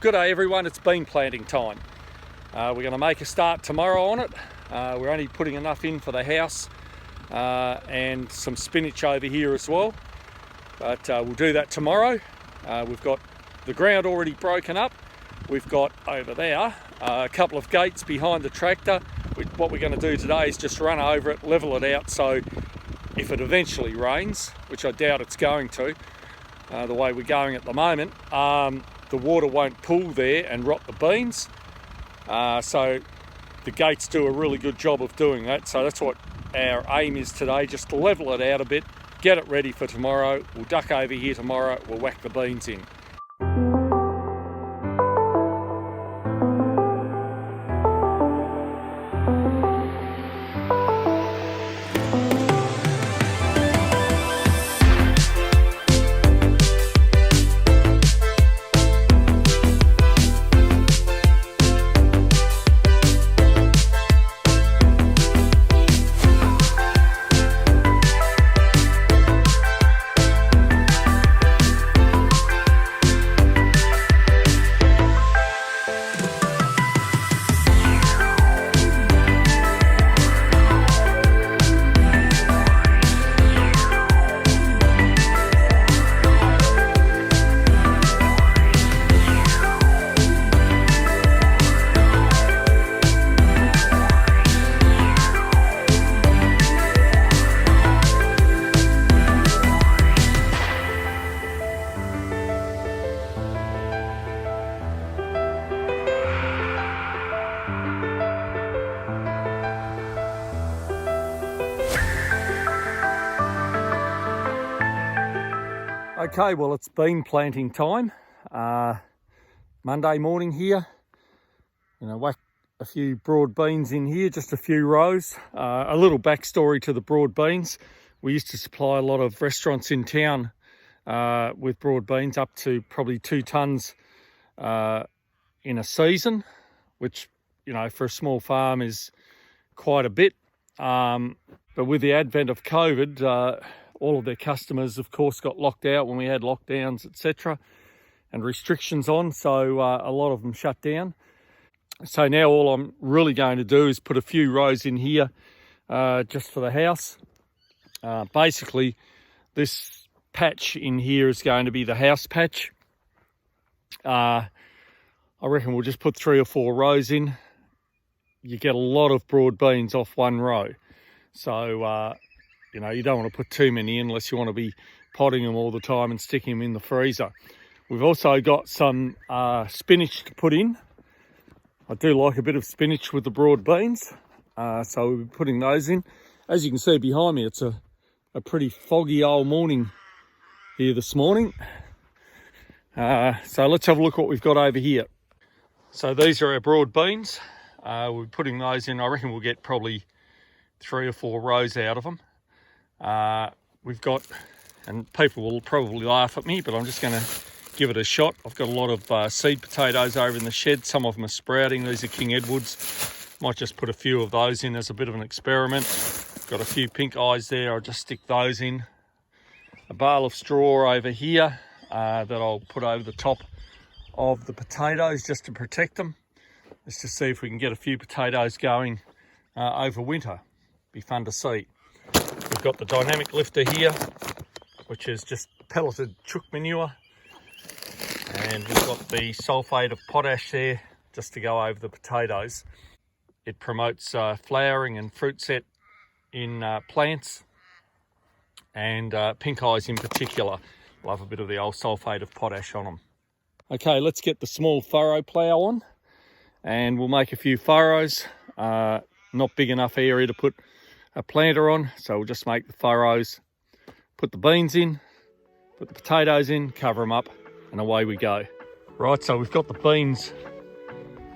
good day everyone, it's bean planting time. We're going to make a start tomorrow on it. We're only putting enough in for the house and some spinach over here as well. But we'll do that tomorrow. We've got the ground already broken up. We've got over there a couple of gates behind the tractor. What we're going to do today is just run over it, level it out, so if it eventually rains, which I doubt it's going to, the way we're going at the moment, the water won't pool there and rot the beans. So the gates do a really good job of doing that. So that's what our aim is today, just to level it out a bit, get it ready for tomorrow. We'll duck over here tomorrow, we'll whack the beans in. Okay, well, it's bean planting time. Monday morning here. Whack a few broad beans in here, just a few rows. A little backstory to the broad beans. We used to supply a lot of restaurants in town with broad beans, up to probably 2 tonnes in a season, which, for a small farm is quite a bit. But with the advent of COVID, all of their customers, of course, got locked out when we had lockdowns, etc., and restrictions on, so a lot of them shut down. So now all I'm really going to do is put a few rows in here just for the house. Basically, this patch in here is going to be the house patch. I reckon we'll just put 3 or 4 rows in. You get a lot of broad beans off one row. So, you don't want to put too many in unless you want to be potting them all the time and sticking them in the freezer. We've also got some spinach to put in. I do like a bit of spinach with the broad beans, so we'll be putting those in. As you can see behind me, it's a pretty foggy old morning here this morning. So let's have a look what we've got over here. So these are our broad beans. We're putting those in. I reckon we'll get probably 3 or 4 rows out of them. We've got, and people will probably laugh at me, but I'm just going to give it a shot. I've got a lot of seed potatoes over in the shed. Some of them are sprouting. These are King Edwards. Might just put a few of those in as a bit of an experiment. Got a few pink eyes there. I'll just stick those in. A bale of straw over here that I'll put over the top of the potatoes just to protect them. Let's just see if we can get a few potatoes going over winter. Be fun to see. We've got the dynamic lifter here, which is just pelleted chook manure. And we've got the sulphate of potash there, just to go over the potatoes. It promotes flowering and fruit set in plants. And pink eyes in particular love a bit of the old sulphate of potash on them. Okay, let's get the small furrow plough on. And we'll make a few furrows. Not big enough area to put a planter on, so we'll just make the furrows, put the beans in, put the potatoes in, cover them up, and away we go. Right, so we've got the beans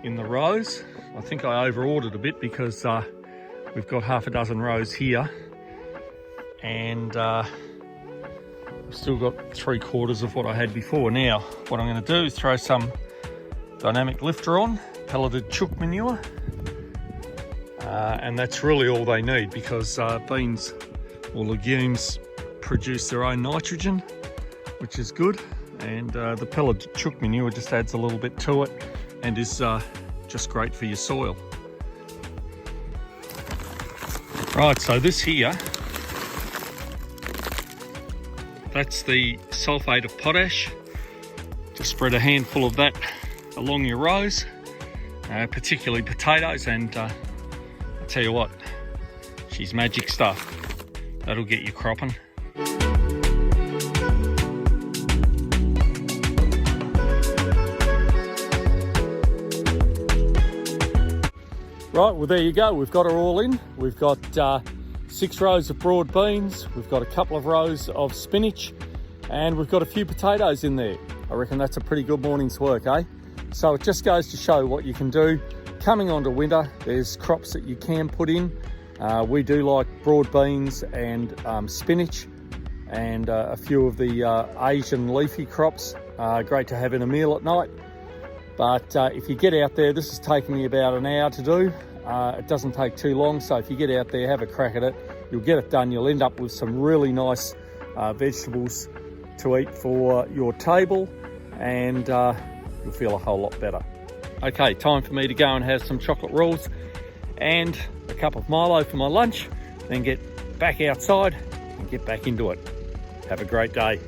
in the rows. I think I over-ordered a bit because we've got half a dozen rows here, and I've still got 3/4 of what I had before. Now, what I'm going to do is throw some dynamic lifter on, pelleted chook manure. And that's really all they need, because beans or legumes produce their own nitrogen, which is good, And the pellet chook manure just adds a little bit to it and is just great for your soil. Right, so this here, that's the sulphate of potash. Just spread a handful of that along your rows, particularly potatoes, and I'll tell you what, she's magic stuff. That'll get you cropping. Right, well there you go, we've got her all in. We've got 6 rows of broad beans, we've got a couple of rows of spinach, and we've got a few potatoes in there. I reckon that's a pretty good morning's work, eh? So it just goes to show what you can do. Coming onto winter, there's crops that you can put in. We do like broad beans and spinach, and a few of the Asian leafy crops. Great to have in a meal at night. But if you get out there, this has taken me about an hour to do. It doesn't take too long, so if you get out there, have a crack at it, you'll get it done. You'll end up with some really nice vegetables to eat for your table, and you'll feel a whole lot better. Okay, time for me to go and have some chocolate rolls and a cup of Milo for my lunch, then get back outside and get back into it. Have a great day.